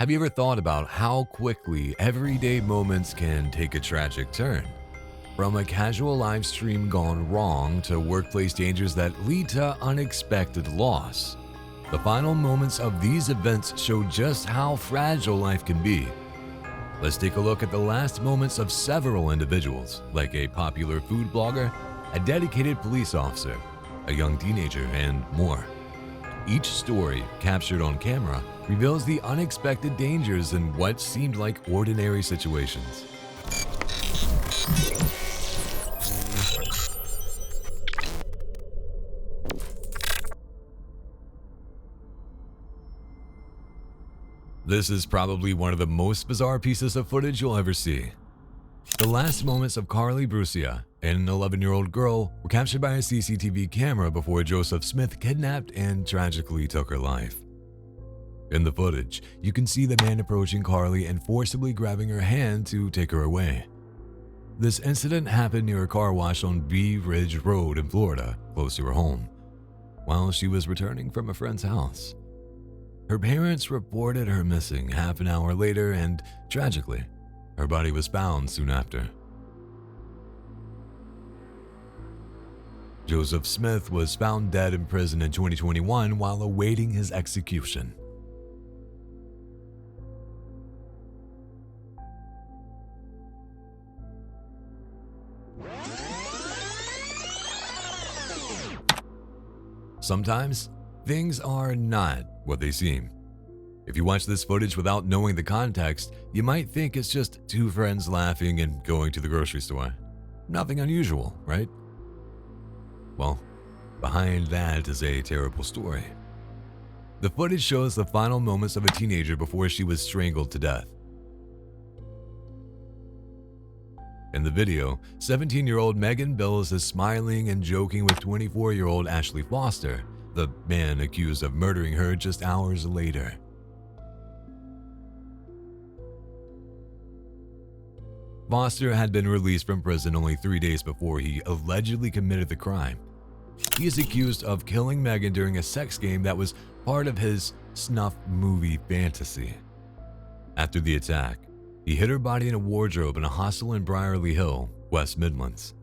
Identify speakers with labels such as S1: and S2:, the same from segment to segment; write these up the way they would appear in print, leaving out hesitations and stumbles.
S1: Have you ever thought about how quickly everyday moments can take a tragic turn? From a casual live stream gone wrong to workplace dangers that lead to unexpected loss. The final moments of these events show just how fragile life can be. Let's take a look at the last moments of several individuals, like a popular food blogger, a dedicated police officer, a young teenager, and more. Each story, captured on camera, reveals the unexpected dangers in what seemed like ordinary situations. This is probably one of the most bizarre pieces of footage you'll ever see. The last moments of Carly Brucia, an 11-year-old girl, were captured by a CCTV camera before Joseph Smith kidnapped and tragically took her life. In the footage, you can see the man approaching Carly and forcibly grabbing her hand to take her away. This incident happened near a car wash on Bee Ridge Road in Florida, close to her home, while she was returning from a friend's house. Her parents reported her missing half an hour later, and tragically, her body was found soon after. Joseph Smith was found dead in prison in 2021 while awaiting his execution. Sometimes, things are not what they seem. If you watch this footage without knowing the context, you might think it's just two friends laughing and going to the grocery store. Nothing unusual, right? Well, behind that is a terrible story. The footage shows the final moments of a teenager before she was strangled to death. In the video, 17-year-old Megan Bills is smiling and joking with 24-year-old Ashley Foster, the man accused of murdering her just hours later. Foster had been released from prison only 3 days before he allegedly committed the crime. He is accused of killing Megan during a sex game that was part of his snuff movie fantasy. After the attack, he hid her body in a wardrobe in a hostel in Brierley Hill, West Midlands.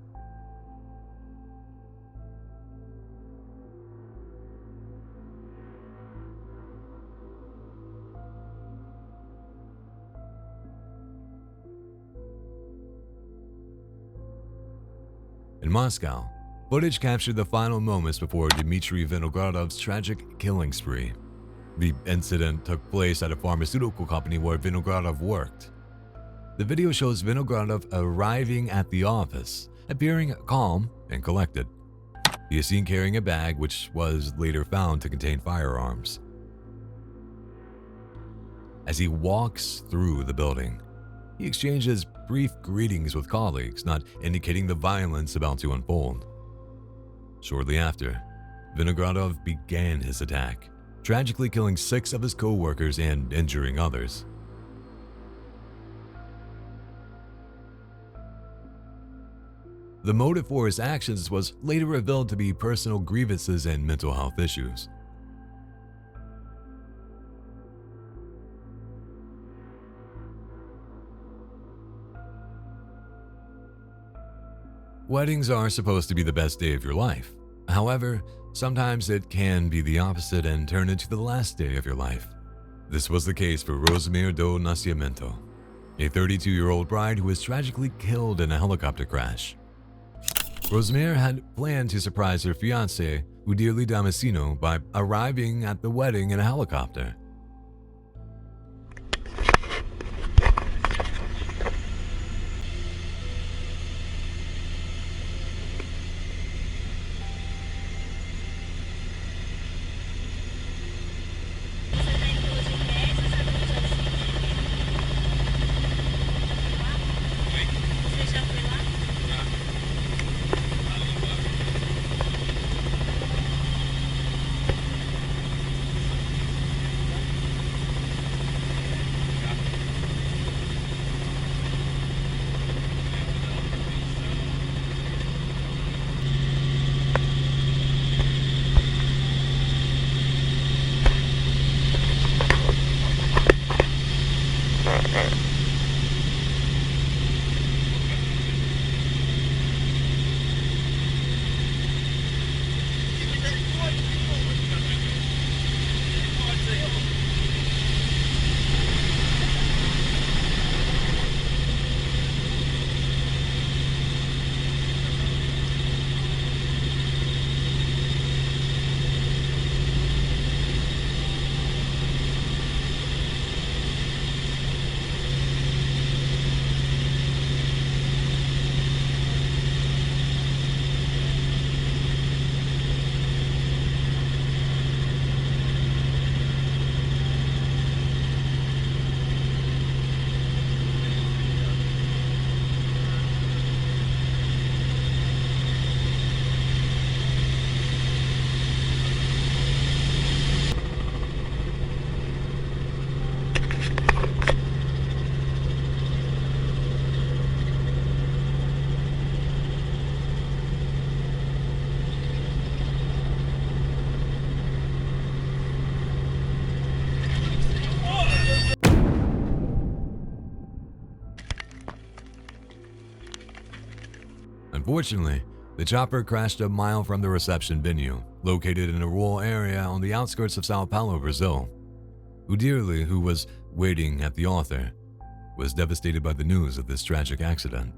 S1: In Moscow, footage captured the final moments before Dmitry Vinogradov's tragic killing spree. The incident took place at a pharmaceutical company where Vinogradov worked. The video shows Vinogradov arriving at the office, appearing calm and collected. He is seen carrying a bag which was later found to contain firearms. As he walks through the building, he exchanges brief greetings with colleagues, not indicating the violence about to unfold. Shortly after, Vinogradov began his attack, tragically killing 6 of his co-workers and injuring others. The motive for his actions was later revealed to be personal grievances and mental health issues. Weddings are supposed to be the best day of your life. However, sometimes it can be the opposite and turn into the last day of your life. This was the case for Rosemary do Nascimento, a 32-year-old bride who was tragically killed in a helicopter crash. Rosemary had planned to surprise her fiancé, Udirli Damasceno, by arriving at the wedding in a helicopter. Unfortunately, the chopper crashed a mile from the reception venue, located in a rural area on the outskirts of Sao Paulo, Brazil. Udirli, who was waiting at the altar, was devastated by the news of this tragic accident.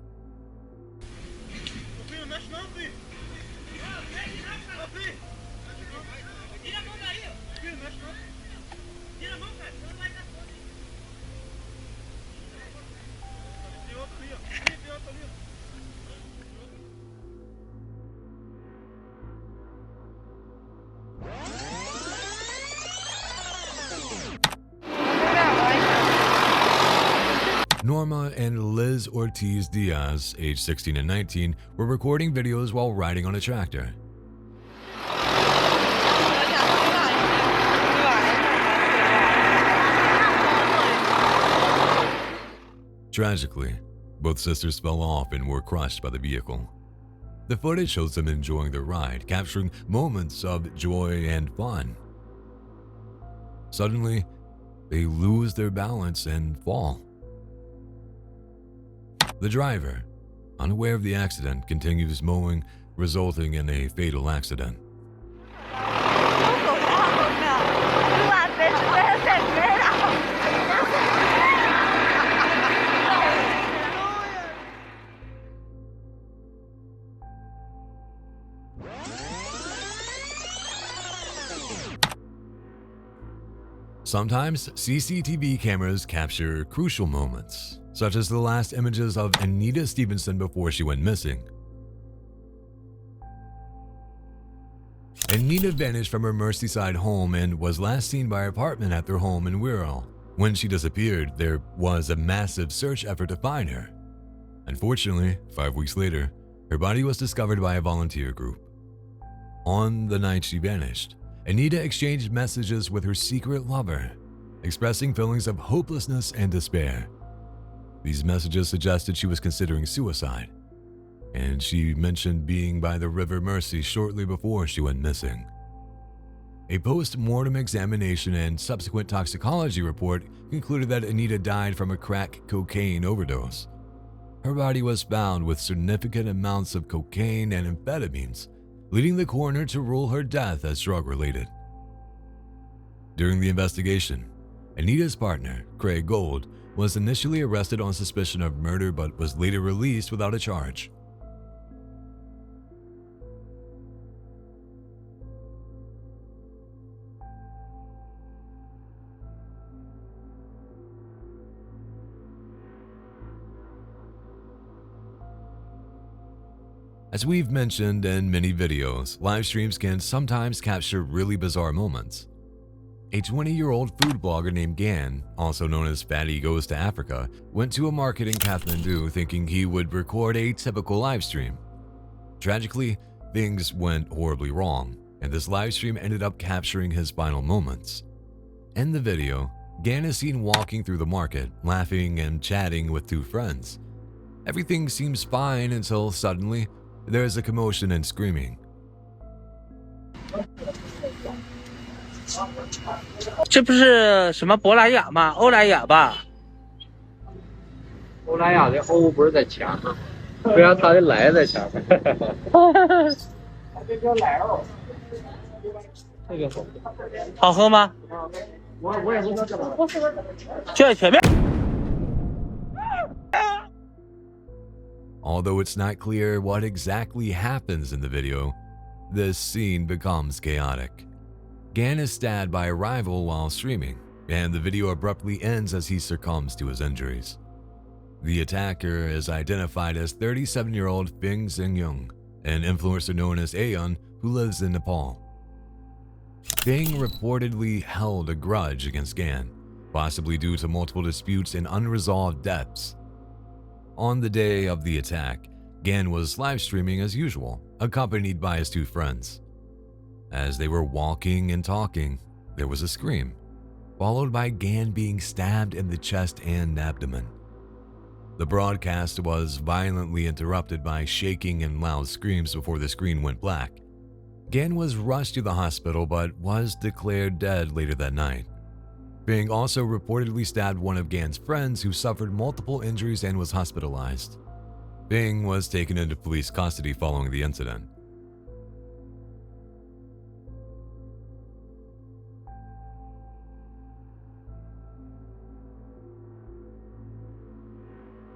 S1: Norma and Liz Ortiz Diaz, age 16 and 19, were recording videos while riding on a tractor. Tragically, both sisters fell off and were crushed by the vehicle. The footage shows them enjoying their ride, capturing moments of joy and fun. Suddenly, they lose their balance and fall. The driver, unaware of the accident, continues mowing, resulting in a fatal accident. Sometimes CCTV cameras capture crucial moments, such as the last images of Anita Stevenson before she went missing. Anita vanished from her Merseyside home and was last seen by her apartment at their home in Wirral. When she disappeared, there was a massive search effort to find her. Unfortunately, 5 weeks later, her body was discovered by a volunteer group. On the night she vanished, Anita exchanged messages with her secret lover, expressing feelings of hopelessness and despair. These messages suggested she was considering suicide, and she mentioned being by the River Mersey shortly before she went missing. A post-mortem examination and subsequent toxicology report concluded that Anita died from a crack cocaine overdose. Her body was found with significant amounts of cocaine and amphetamines, leading the coroner to rule her death as drug-related. During the investigation, Anita's partner, Craig Gold, was initially arrested on suspicion of murder but was later released without a charge. As we've mentioned in many videos, live streams can sometimes capture really bizarre moments. A 20-year-old food blogger named Gan, also known as Fatty Goes to Africa, went to a market in Kathmandu thinking he would record a typical live stream. Tragically, things went horribly wrong, and this live stream ended up capturing his final moments. In the video, Gan is seen walking through the market, laughing and chatting with two friends. Everything seems fine until suddenly, there is a commotion and screaming.
S2: 这不是什么博莱雅吗？欧莱雅吧？
S3: 欧莱雅的欧不是在前面，为啥他的莱在前面？这叫莱欧。这个
S2: 好喝吗？
S3: 我也不知道怎么。
S2: 就在前面。
S1: Although it's not clear what exactly happens in the video, this scene becomes chaotic. Gan is stabbed by a rival while streaming, and the video abruptly ends as he succumbs to his injuries. The attacker is identified as 37-year-old Feng Xingyong, an influencer known as Aeon who lives in Nepal. Feng reportedly held a grudge against Gan, possibly due to multiple disputes and unresolved debts. On the day of the attack, Gan was live streaming as usual, accompanied by his two friends. As they were walking and talking, there was a scream, followed by Gan being stabbed in the chest and abdomen. The broadcast was violently interrupted by shaking and loud screams before the screen went black. Gan was rushed to the hospital but was declared dead later that night. Bing also reportedly stabbed one of Gan's friends who suffered multiple injuries and was hospitalized. Bing was taken into police custody following the incident.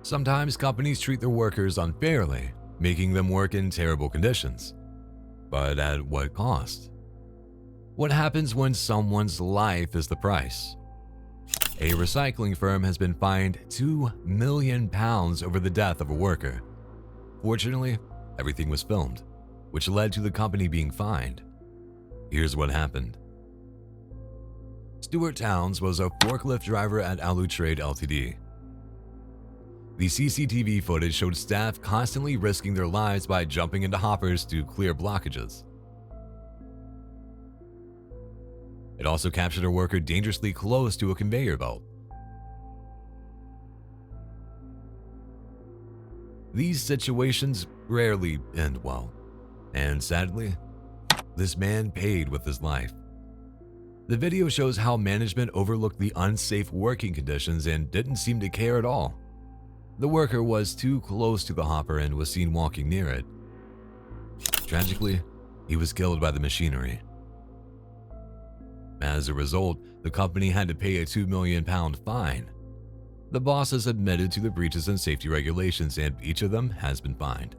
S1: Sometimes companies treat their workers unfairly, making them work in terrible conditions. But at what cost? What happens when someone's life is the price? A recycling firm has been fined £2 million over the death of a worker. Fortunately, everything was filmed, which led to the company being fined. Here's what happened. Stuart Towns was a forklift driver at Alu Trade Ltd. The CCTV footage showed staff constantly risking their lives by jumping into hoppers to clear blockages. It also captured a worker dangerously close to a conveyor belt. These situations rarely end well, and sadly, this man paid with his life. The video shows how management overlooked the unsafe working conditions and didn't seem to care at all. The worker was too close to the hopper and was seen walking near it. Tragically, he was killed by the machinery. As a result, the company had to pay a £2 million fine. The bosses admitted to the breaches in safety regulations, and each of them has been fined.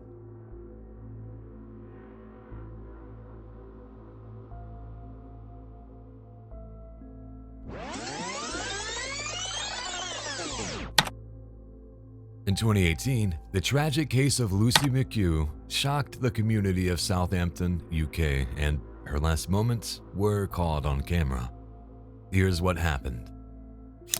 S1: In 2018, the tragic case of Lucy McHugh shocked the community of Southampton, UK, and her last moments were caught on camera. Here's what happened.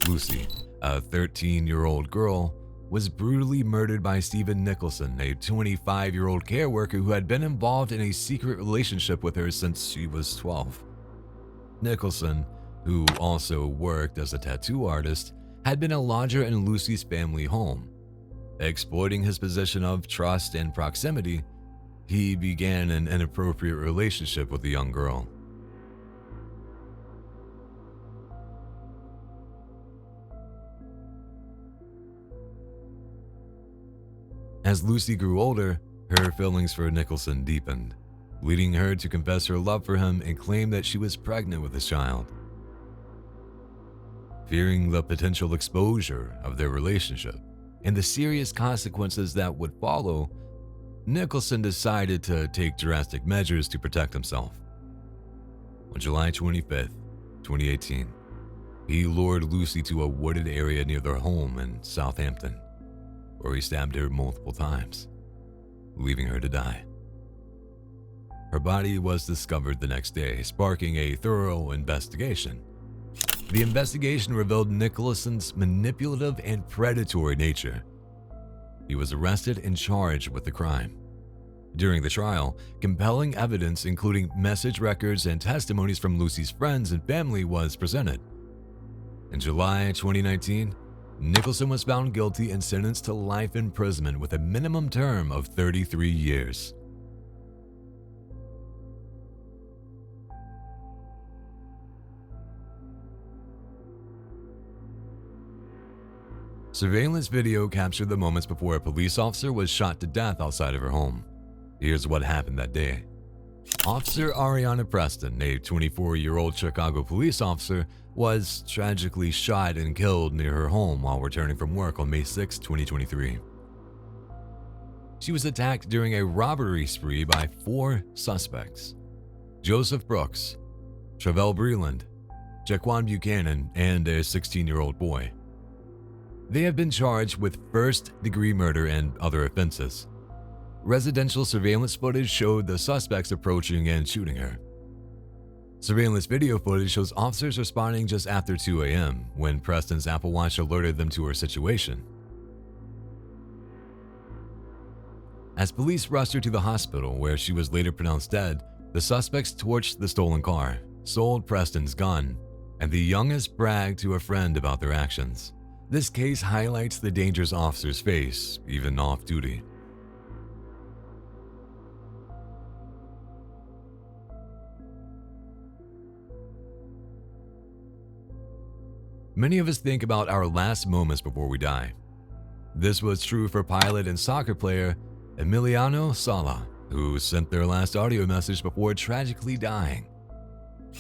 S1: Lucy, a 13-year-old girl, was brutally murdered by Stephen Nicholson, a 25-year-old care worker who had been involved in a secret relationship with her since she was 12. Nicholson, who also worked as a tattoo artist, had been a lodger in Lucy's family home. Exploiting his position of trust and proximity, he began an inappropriate relationship with the young girl. As Lucy grew older, her feelings for Nicholson deepened, leading her to confess her love for him and claim that she was pregnant with his child. Fearing the potential exposure of their relationship and the serious consequences that would follow, Nicholson decided to take drastic measures to protect himself. On July 25, 2018, he lured Lucy to a wooded area near their home in Southampton, where he stabbed her multiple times, leaving her to die. Her body was discovered the next day, sparking a thorough investigation. The investigation revealed Nicholson's manipulative and predatory nature. He was arrested and charged with the crime. During the trial, compelling evidence, including message records and testimonies from Lucy's friends and family, was presented. In July 2019, Nicholson was found guilty and sentenced to life imprisonment with a minimum term of 33 years. Surveillance video captured the moments before a police officer was shot to death outside of her home. Here's what happened that day. Officer Ariana Preston, a 24-year-old Chicago police officer, was tragically shot and killed near her home while returning from work on May 6, 2023. She was attacked during a robbery spree by 4 suspects: Joseph Brooks, Travell Breland, Jaquan Buchanan, and a 16-year-old boy. They have been charged with first-degree murder and other offenses. Residential surveillance footage showed the suspects approaching and shooting her. Surveillance video footage shows officers responding just after 2 a.m. when Preston's Apple Watch alerted them to her situation. As police rushed her to the hospital, where she was later pronounced dead, the suspects torched the stolen car, sold Preston's gun, and the youngest bragged to a friend about their actions. This case highlights the dangers officers face, even off-duty. Many of us think about our last moments before we die. This was true for pilot and soccer player Emiliano Sala, who sent their last audio message before tragically dying.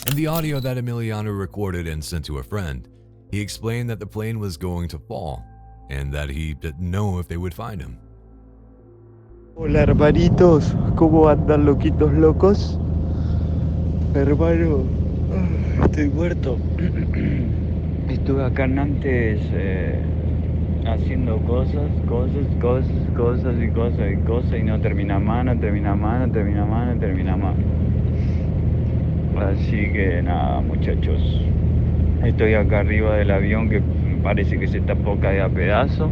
S1: In the audio that Emiliano recorded and sent to a friend, he explained that the plane was going to fall and that he didn't know if they would find him.
S4: Hola hermanitos, ¿cómo andan loquitos locos? Hermano, estoy muerto. Estuve acá antes haciendo cosas y no termina más. Así que nada, muchachos. Estoy acá arriba del avión que parece que se está por caer a pedazos.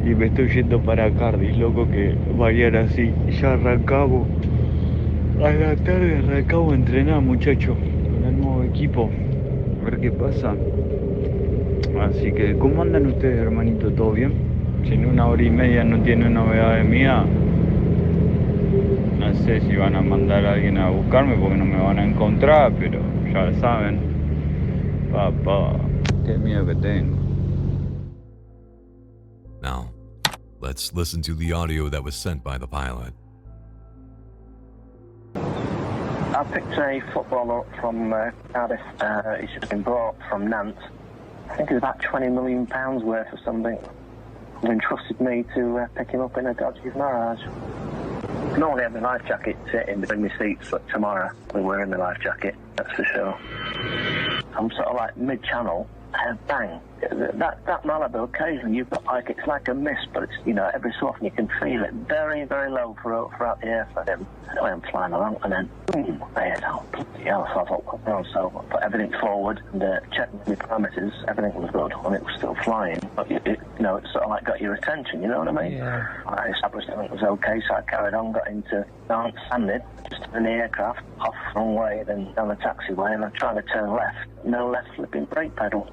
S4: Y me estoy yendo para Cardiff, loco, que mañana sí, ya arrancamos. A la tarde arrancamos a entrenar, muchachos, con el nuevo equipo. A ver qué pasa. Así que, ¿cómo andan ustedes, hermanito? ¿Todo bien? Si en 1 hora y media no tienen novedades mías, no sé si van a mandar a alguien a buscarme porque no me van a encontrar, pero ya saben. Papá, qué miedo que tengo.
S1: Now, let's listen to the audio that was sent by the pilot.
S5: I picked a footballer up from Cardiff. He's just been brought from Nantes. I think it's about £20 million worth or something. They've entrusted me to pick him up in a dodgy Mirage. Normally I have my life jacket in between my seats, but tomorrow we're wearing the life jacket, that's for sure. I'm sort of like mid-channel, bang. That Malibu, occasionally you've got like, it's like a mist, but it's, you know, every so often you can feel it very, very low throughout the air for him. Anyway, I'm flying along and then, boom, I hit out. Yeah, so I thought, well, so I put everything forward and checked my parameters, everything was good, and it was still flying. But, you know, it sort of like got your attention, you know what I mean? Yeah. I established everything was okay, so I carried on, got into Nantes, landed, just in the aircraft, off the wrong way, then down the taxiway, and I'm trying to turn left, no left flipping brake pedal.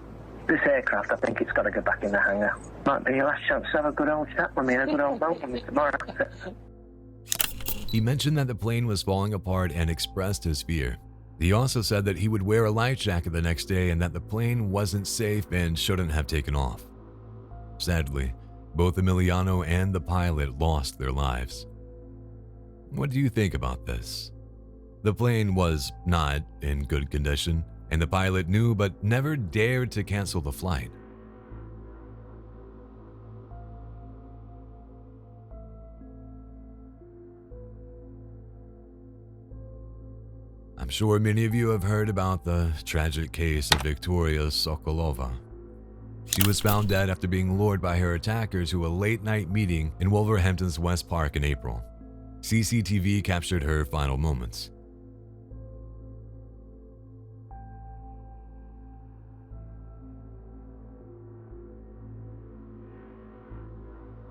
S5: This aircraft, I think it's got to go back in the hangar. Might be your last chance to have a good old chat with me and a good old moment with me tomorrow.
S1: He mentioned that the plane was falling apart and expressed his fear. He also said that he would wear a life jacket the next day and that the plane wasn't safe and shouldn't have taken off. Sadly, both Emiliano and the pilot lost their lives. What do you think about this? The plane was not in good condition, and the pilot knew but never dared to cancel the flight. I'm sure many of you have heard about the tragic case of Victoria Sokolova. She was found dead after being lured by her attacker to a late-night meeting in Wolverhampton's West Park in April. CCTV captured her final moments.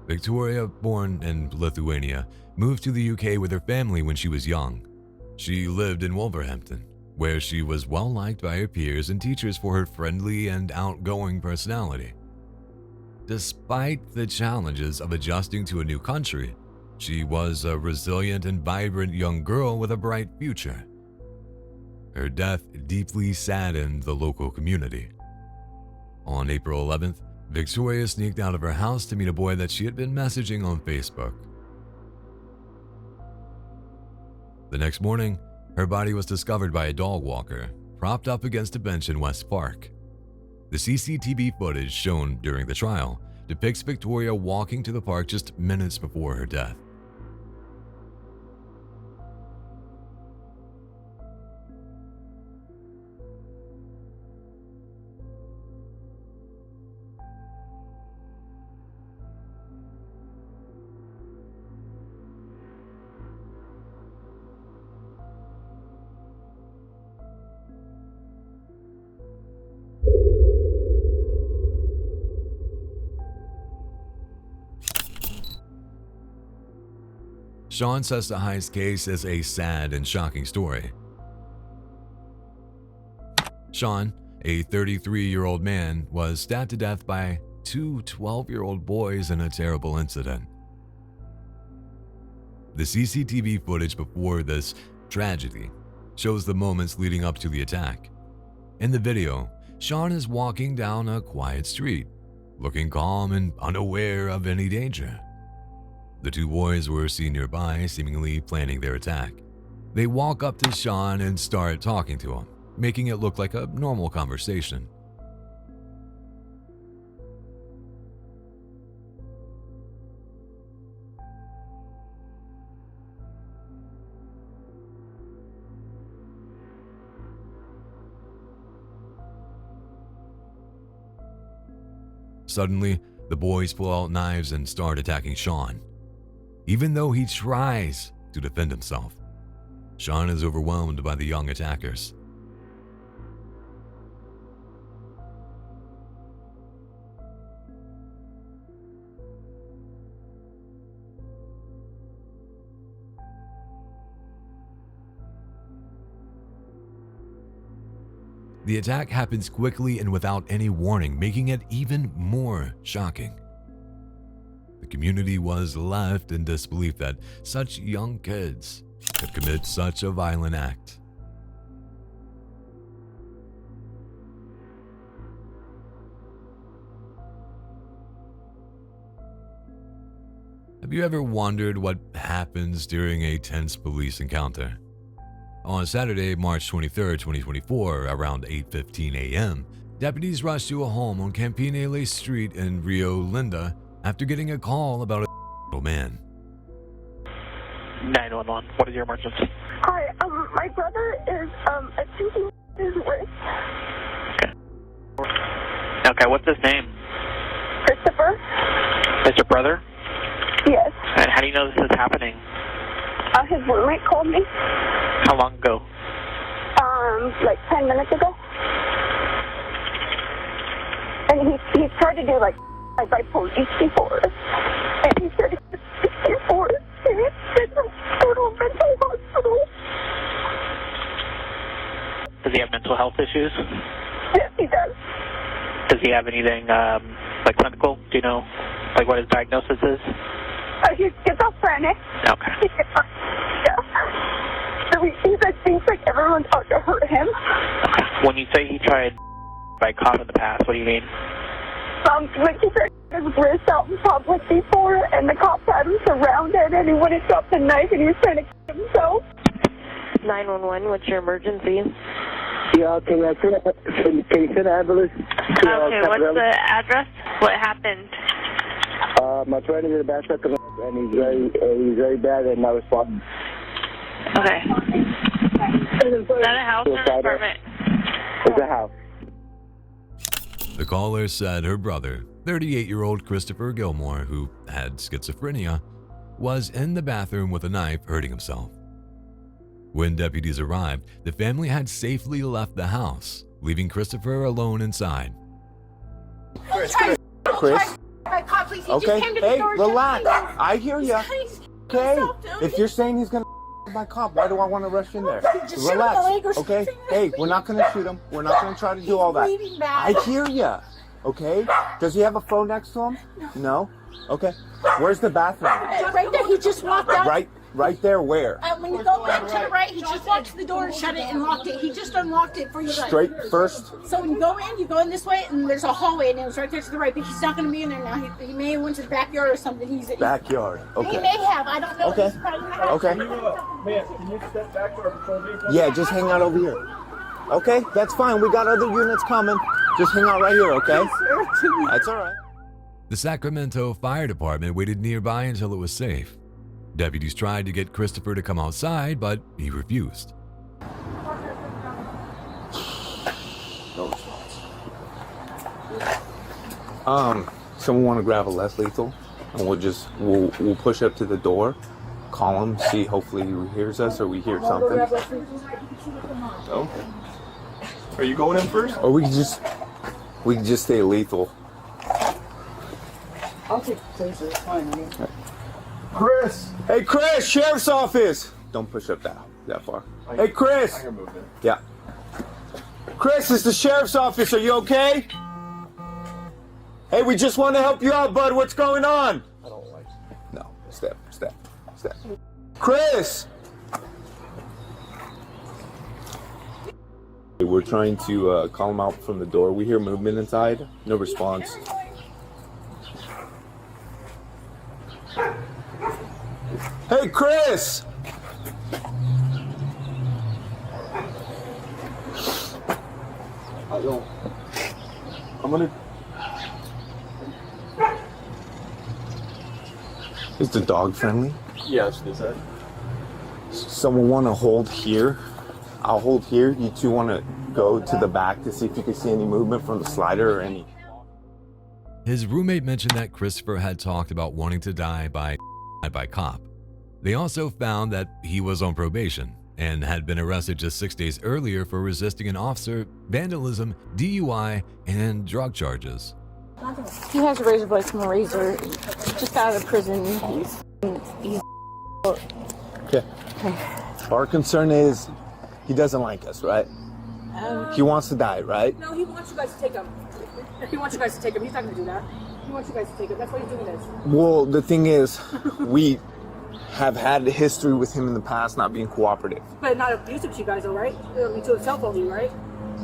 S1: Victoria, born in Lithuania, moved to the UK with her family when she was young. She lived in Wolverhampton, where she was well liked by her peers and teachers for her friendly and outgoing personality. Despite the challenges of adjusting to a new country, she was a resilient and vibrant young girl with a bright future. Her death deeply saddened the local community. On April 11th, Victoria sneaked out of her house to meet a boy that she had been messaging on Facebook. The next morning, her body was discovered by a dog walker, propped up against a bench in West Park. The CCTV footage shown during the trial depicts Victoria walking to the park just minutes before her death. Sean says the heist case is a sad and shocking story. Sean, a 33-year-old man, was stabbed to death by two 12-year-old boys in a terrible incident. The CCTV footage before this tragedy shows the moments leading up to the attack. In the video, Sean is walking down a quiet street. looking calm and unaware of any danger. The two boys were seen nearby, seemingly planning their attack. They walk up to Sean and start talking to him, making it look like a normal conversation. Suddenly, the boys pull out knives and start attacking Sean. Even though he tries to defend himself, Sean is overwhelmed by the young attackers. The attack happens quickly and without any warning, making it even more shocking. The community was left in disbelief that such young kids could commit such a violent act. Have you ever wondered what happens during a tense police encounter? On Saturday, March 23, 2024, around 8:15 a.m., deputies rushed to a home on Campanile Street in Rio Linda after getting a call about a man.
S6: 911, what is your emergency?
S7: Hi, my brother is attempting his wrist.
S6: Okay, what's his name?
S7: Christopher?
S6: Is your brother?
S7: Yes.
S6: And how do you know this is happening?
S7: His roommate called me.
S6: How long ago?
S7: Like 10 minutes ago. And he's tried to do like by police before. And he said he's before. And he's been to a mental hospital.
S6: Does he have mental health issues?
S7: Yes, he does.
S6: Does he have anything like clinical? Do you know like what his diagnosis is?
S7: He's schizophrenic.
S6: Okay.
S7: Yeah. So he said things like everyone's out to hurt him.
S6: When you say he tried by cop in the past, what do you mean?
S7: Like he said his wrist out in public before, and the cops had him surrounded, and he wouldn't drop the knife, and he was trying to kill himself.
S8: 911, what's your emergency?
S5: Yeah, can you send an ambulance?
S8: Okay, what's the address? What happened?
S5: My friend is in the bathroom, and he's very bad and not responding.
S8: Okay. Is that a house or an apartment?
S5: It's a house.
S1: The caller said her brother, 38-year-old Christopher Gilmore, who had schizophrenia, was in the bathroom with a knife hurting himself. When deputies arrived, the family had safely left the house, leaving Christopher alone inside.
S9: Chris.
S10: Okay, hey, relax. I hear ya. Okay, if you're saying he's gonna my cop, why do I want to rush in there? Relax, okay? Hey, we're not gonna shoot him. We're not gonna try to do all that. I hear ya. Okay? Does he have a phone next to him? No. Okay. Where's the bathroom?
S9: Right there, he just walked out.
S10: Right there, where?
S9: When you go back to the right, he just walked to the door and shut it and locked it. He just unlocked it for you.
S10: Straight first?
S9: So when you go in this way, and there's a hallway, and it was right there to the right, but he's not going to be in there now. He may have went to the backyard or something.
S10: Backyard, okay.
S9: He may have, I don't know.
S10: Okay, okay.
S3: Man, can you step back to our patrol vehicle?
S10: Yeah, just hang out over here. Okay, that's fine. We got other units coming. Just hang out right here, okay? That's all right.
S1: The Sacramento Fire Department waited nearby until it was safe. Deputies tried to get Christopher to come outside, but he refused.
S10: No response. Someone want to grab a less lethal, and we'll push up to the door, call him, see hopefully he hears us or we hear something.
S3: Okay. Are you going in first?
S10: Or we can just stay lethal.
S9: I'll take the taser, it's fine.
S3: Chris!
S10: Hey Chris, sheriff's office! Don't push up that far. Hey Chris!
S3: I can move it.
S10: Yeah. Chris, it's the sheriff's office, are you okay? Hey, we just want to help you out, bud. What's going on?
S3: I don't like it.
S10: No, step. Chris! We're trying to call him out from the door. We hear movement inside. No response. Hey, Chris! I'm gonna... Is the dog friendly?
S11: Yes, it is.
S10: Someone want to hold here? I'll hold here. You two want to go to the back to see if you can see any movement from the slider or any...
S1: His roommate mentioned that Christopher had talked about wanting to die by cop. They also found that he was on probation and had been arrested just 6 days earlier for resisting an officer, vandalism, DUI, and drug charges.
S9: He has a razor blade from a razor. Just got out of prison. He's
S10: Okay. Our concern is he doesn't like us, right? He wants to die, right?
S9: No, he wants you guys to take him. He wants you guys to take him. He's not going to do that. He wants you guys to take him. That's why he's doing this.
S10: Well, the thing is, we have had a history with him in the past not being cooperative.
S9: But not abusive to you guys, though, right? To himself only, right?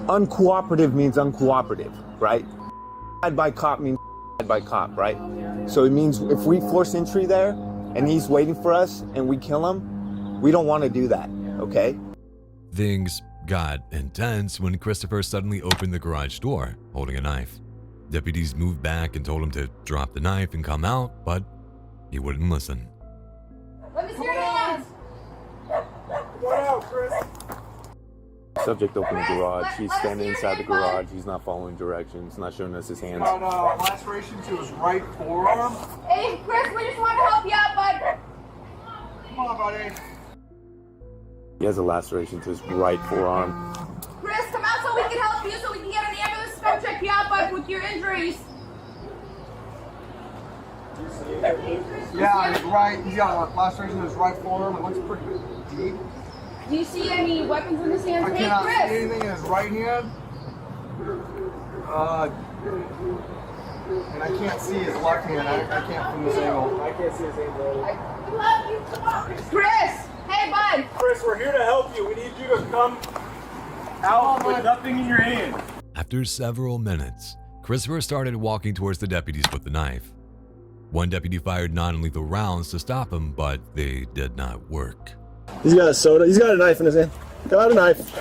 S10: Uncooperative means uncooperative, right? By cop means by cop, right? So it means if we force entry there and he's waiting for us and we kill him, we don't want to do that, okay?
S1: Things got intense when Christopher suddenly opened the garage door, holding a knife. Deputies moved back and told him to drop the knife and come out, but he wouldn't listen.
S9: Let me see your hands!
S11: What out, Chris?
S10: Subject opened the garage. He's standing inside the garage. He's not following directions, not showing us his hands.
S11: Got laceration to his right forearm.
S7: Hey, Chris, we just want to help you out, bud.
S11: Come on, buddy.
S10: He has a laceration to his right forearm.
S7: Chris, come out so we can help you, so we can get an ambulance to come check you out, bud, with your injuries.
S11: Yeah, he's right. He's got a laceration to his right forearm. It looks pretty deep.
S7: Do you see any weapons in his hands?
S11: I
S7: Hey,
S11: cannot
S7: Chris.
S11: see anything in his right hand. And I can't see his left hand. I can't from this angle. I can't see his angle.
S7: I love you. Come on. Chris, hey, bud.
S11: Chris, we're here to help you. We need you to come out with nothing in your hand.
S1: After several minutes, Christopher started walking towards the deputies with the knife. One deputy fired non-lethal rounds to stop him, but they did not work.
S12: He's got a soda. He's got a knife in his hand. Got a knife.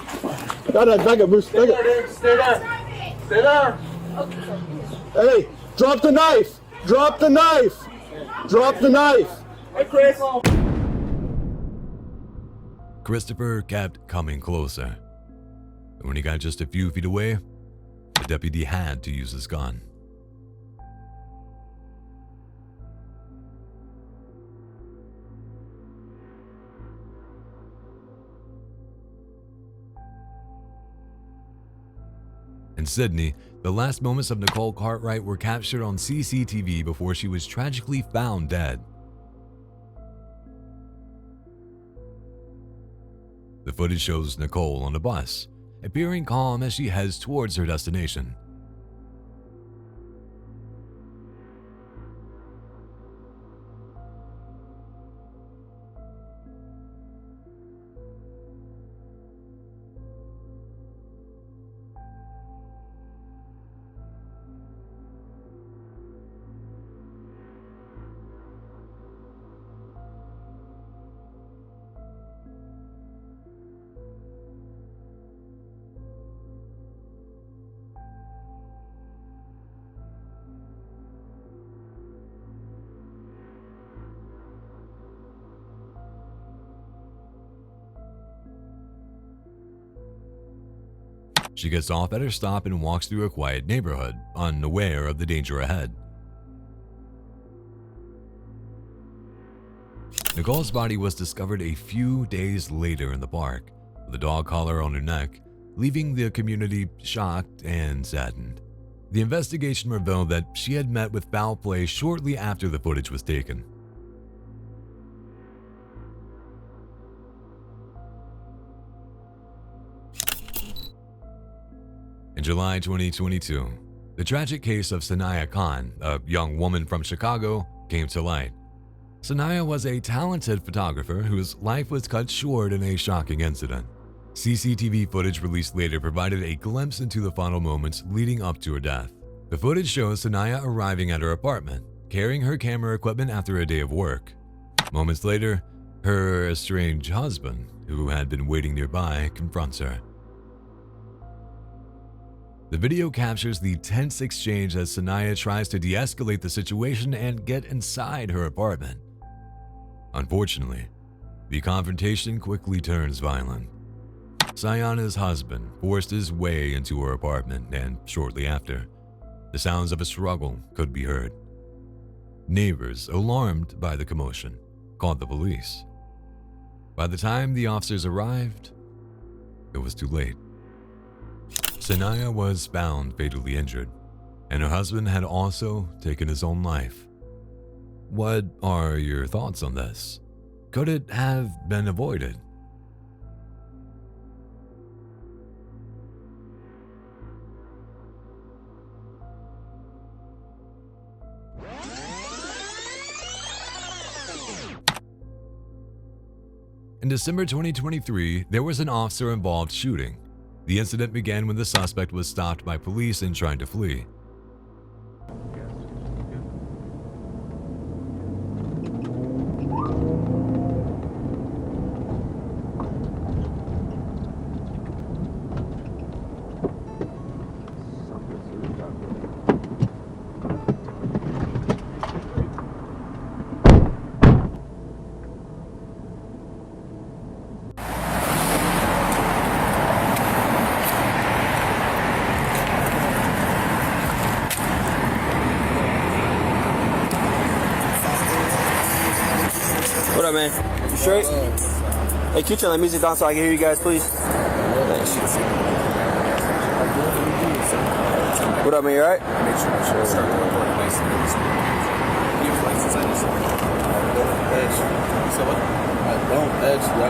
S12: Got a knife. Back up, Bruce. Back up.
S11: Stay there. Stay there.
S12: Hey, drop the knife. Drop the knife. Drop the knife.
S11: Hey, Chris.
S1: Christopher kept coming closer. And when he got just a few feet away, the deputy had to use his gun. In Sydney, the last moments of Nicole Cartwright were captured on CCTV before she was tragically found dead. The footage shows Nicole on a bus, appearing calm as she heads towards her destination. She gets off at her stop and walks through a quiet neighborhood, unaware of the danger ahead. Nicole's body was discovered a few days later in the park, with a dog collar on her neck, leaving the community shocked and saddened. The investigation revealed that she had met with foul play shortly after the footage was taken. In July 2022, the tragic case of Sanaya Khan, a young woman from Chicago, came to light. Sanaya was a talented photographer whose life was cut short in a shocking incident. CCTV footage released later provided a glimpse into the final moments leading up to her death. The footage shows Sanaya arriving at her apartment, carrying her camera equipment after a day of work. Moments later, Her estranged husband, who had been waiting nearby, confronts her. The video captures the tense exchange as Sanaya tries to de-escalate the situation and get inside her apartment. Unfortunately, the confrontation quickly turns violent. Sayana's husband forced his way into her apartment, and shortly after, the sounds of a struggle could be heard. Neighbors, alarmed by the commotion, called the police. By the time the officers arrived, it was too late. Sanaya was found fatally injured, and her husband had also taken his own life. What are your thoughts on this? Could it have been avoided? In December 2023, there was an officer-involved shooting. The incident began when the suspect was stopped by police and trying to flee.
S13: What up, man? You straight? Hey, can you turn the music down so I can hear you guys, please? Thanks. What up, man? You alright? Make sure I start the recording nice and easy. You have license, I just so what? I don't actually. I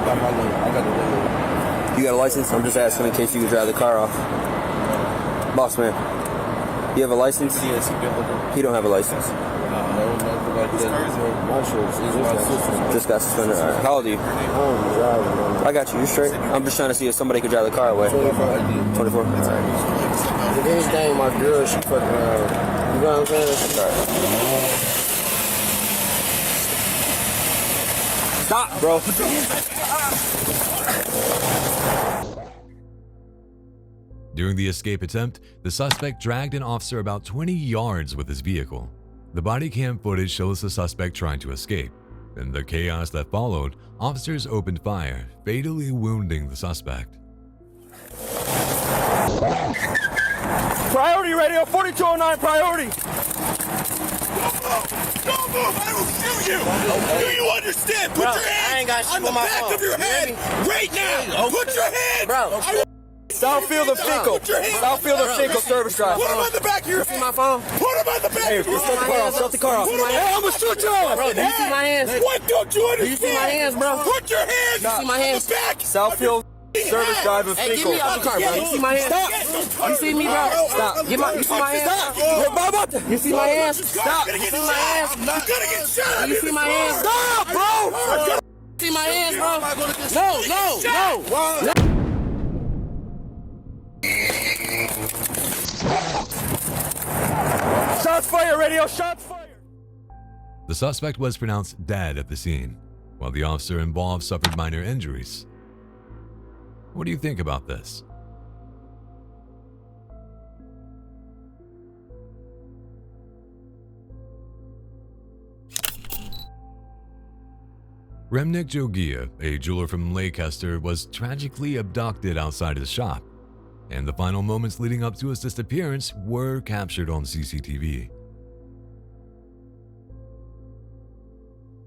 S13: got the little. You got a license? I'm just asking in case you can drive the car off. Boss man, you have a license? Yes, he don't have a license. Just got suspended. All right. How old are you? I got you. You're straight. I'm just trying to see if somebody could drive the ar away. 24. All right. If anything, my girl, she fucking around. You know what I'm saying? All right. Stop, bro.
S1: During the escape attempt, the suspect dragged an officer about 20 yards with his vehicle. The body cam footage shows the suspect trying to escape. In the chaos that followed, officers opened fire, fatally wounding the suspect.
S11: Priority radio, 4209 priority. Don't move, I will shoot you. Do you understand? Put your hand on the back of your head right now. Put your hand.
S13: Bro. Southfield of Finkel. Southfield of Finkel service drive.
S11: Put him on the back of your head.
S13: My phone.
S11: Put him on the back of your head.
S13: Shut the car off. Shut the car off.
S11: Hey, I'm gonna shoot you off.
S13: Bro, do you see my hands?
S11: What don't you understand?
S13: Do you see my hands, bro?
S11: Put your hands
S13: you see my hands?
S11: on the back.
S13: Southfield service drive of Finkel. Hey, get me out the car, bro. You see my hands? Stop. You see me, bro? Stop. You see my hands? Stop. You see my hands? Stop. You see my hands?
S11: You're gonna get shot.
S13: You see my hands? Stop, bro. You see my hands, bro? No.
S11: Shots fired, radio, shots fired!
S1: The suspect was pronounced dead at the scene, while the officer involved suffered minor injuries. What do you think about this? Remnick Jogia, a jeweler from Leicester, was tragically abducted outside his shop, and the final moments leading up to his disappearance were captured on CCTV.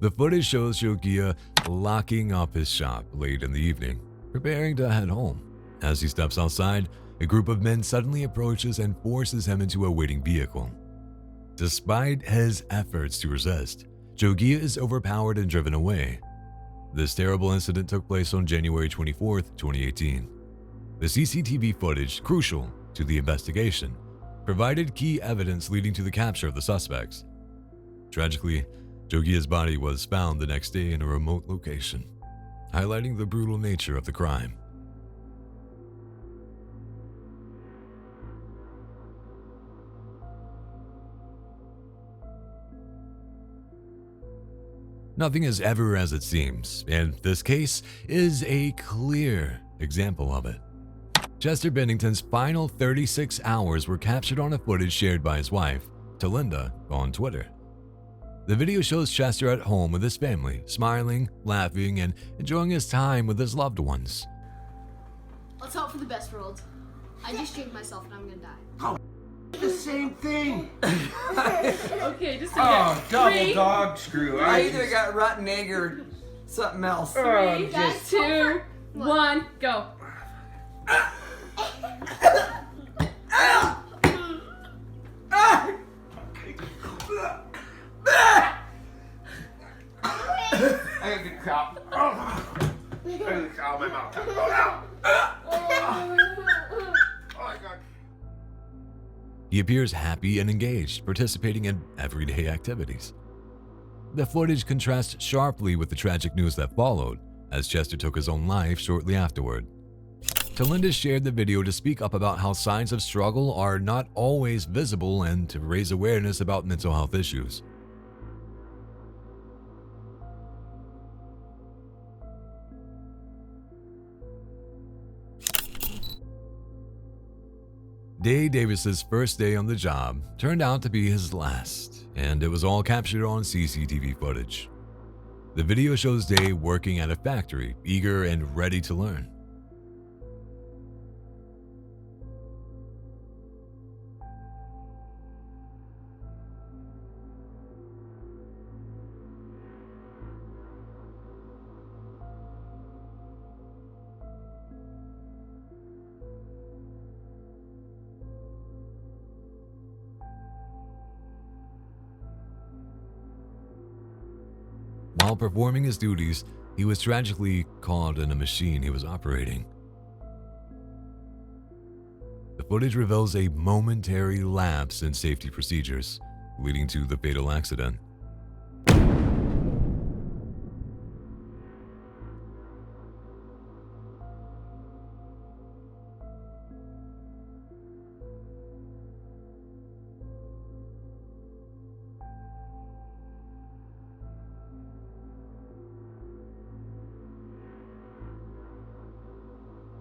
S1: The footage shows Jogia locking up his shop late in the evening, preparing to head home. As he steps outside, a group of men suddenly approaches and forces him into a waiting vehicle. Despite his efforts to resist, Jogia is overpowered and driven away. This terrible incident took place on January 24, 2018. The CCTV footage, crucial to the investigation, provided key evidence leading to the capture of the suspects. Tragically, Jogia's body was found the next day in a remote location, highlighting the brutal nature of the crime. Nothing is ever as it seems, and this case is a clear example of it. Chester Bennington's final 36 hours were captured on a footage shared by his wife, Talinda, on Twitter. The video shows Chester at home with his family, smiling, laughing, and enjoying his time with his loved ones.
S14: Let's hope for the best, world. I just jinxed myself and I'm gonna die.
S12: Oh, the same thing.
S14: Okay, just a
S15: Oh,
S14: minute.
S15: double
S14: 3,
S15: dog screw.
S16: I either got rotten egg or something else.
S14: 3, 2, 1, go.
S15: I got a good cow. I got a cow in my mouth. Oh my God.
S1: He appears happy and engaged, participating in everyday activities. The footage contrasts sharply with the tragic news that followed, as Chester took his own life shortly afterward. Talinda shared the video to speak up about how signs of struggle are not always visible and to raise awareness about mental health issues. Day Davis's first day on the job turned out to be his last, and it was all captured on CCTV footage. The video shows Day working at a factory, eager and ready to learn. While performing his duties, he was tragically caught in a machine he was operating. The footage reveals a momentary lapse in safety procedures, leading to the fatal accident.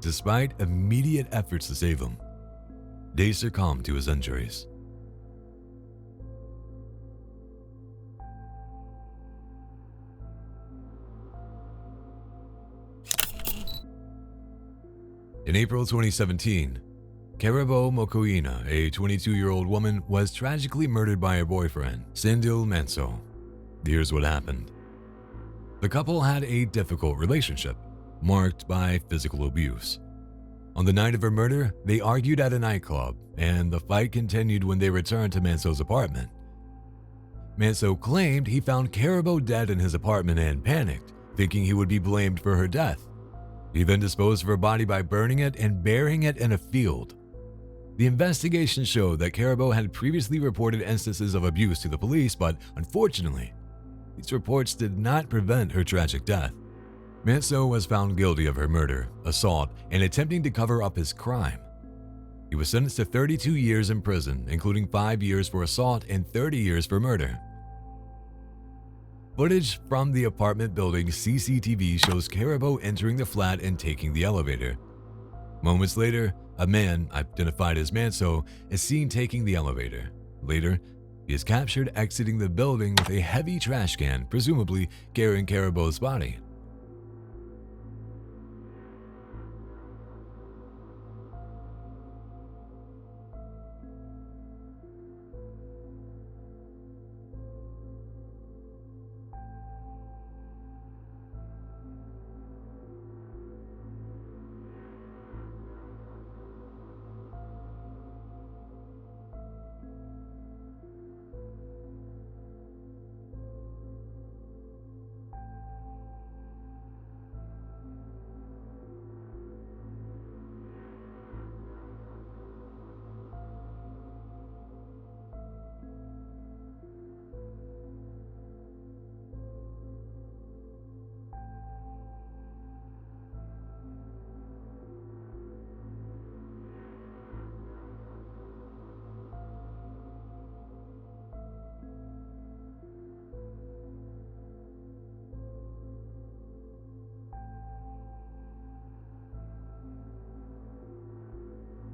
S1: Despite immediate efforts to save him, Day succumbed to his injuries. In April 2017, Karabo Mokoina, a 22-year-old woman, was tragically murdered by her boyfriend, Sindil Manso. Here's what happened. The couple had a difficult relationship, marked by physical abuse. On the night of her murder, they argued at a nightclub, and the fight continued when they returned to Manso's apartment. Manso claimed he found Karabo dead in his apartment and panicked, thinking he would be blamed for her death. He then disposed of her body by burning it and burying it in a field. The investigation showed that Karabo had previously reported instances of abuse to the police, but unfortunately, these reports did not prevent her tragic death. Manso was found guilty of her murder, assault, and attempting to cover up his crime. He was sentenced to 32 years in prison, including 5 years for assault and 30 years for murder. Footage from the apartment building CCTV shows Karabo entering the flat and taking the elevator. Moments later, a man, identified as Manso, is seen taking the elevator. Later, he is captured exiting the building with a heavy trash can, presumably carrying Karabo's body.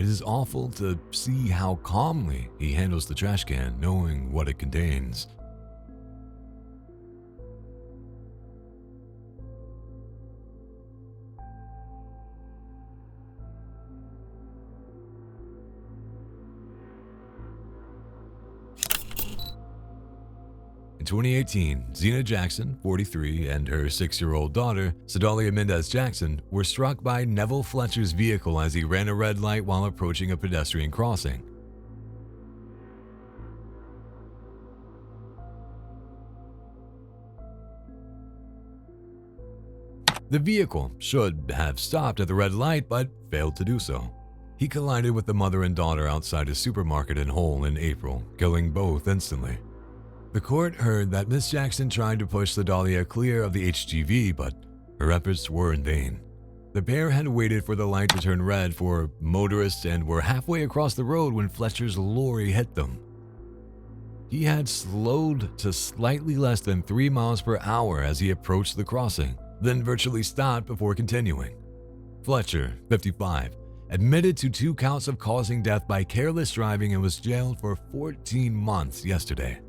S1: It is awful to see how calmly he handles the trash can, knowing what it contains. In 2018, Zena Jackson, 43, and her 6-year-old daughter, Sedalia Mendez Jackson, were struck by Neville Fletcher's vehicle as he ran a red light while approaching a pedestrian crossing. The vehicle should have stopped at the red light, but failed to do so. He collided with the mother and daughter outside a supermarket in Hull in April, killing both instantly. The court heard that Miss Jackson tried to push Sedalia clear of the HGV, but her efforts were in vain. The pair had waited for the light to turn red for motorists and were halfway across the road when Fletcher's lorry hit them. He had slowed to slightly less than 3 miles per hour as he approached the crossing, then virtually stopped before continuing. Fletcher, 55, admitted to 2 counts of causing death by careless driving and was jailed for 14 months yesterday.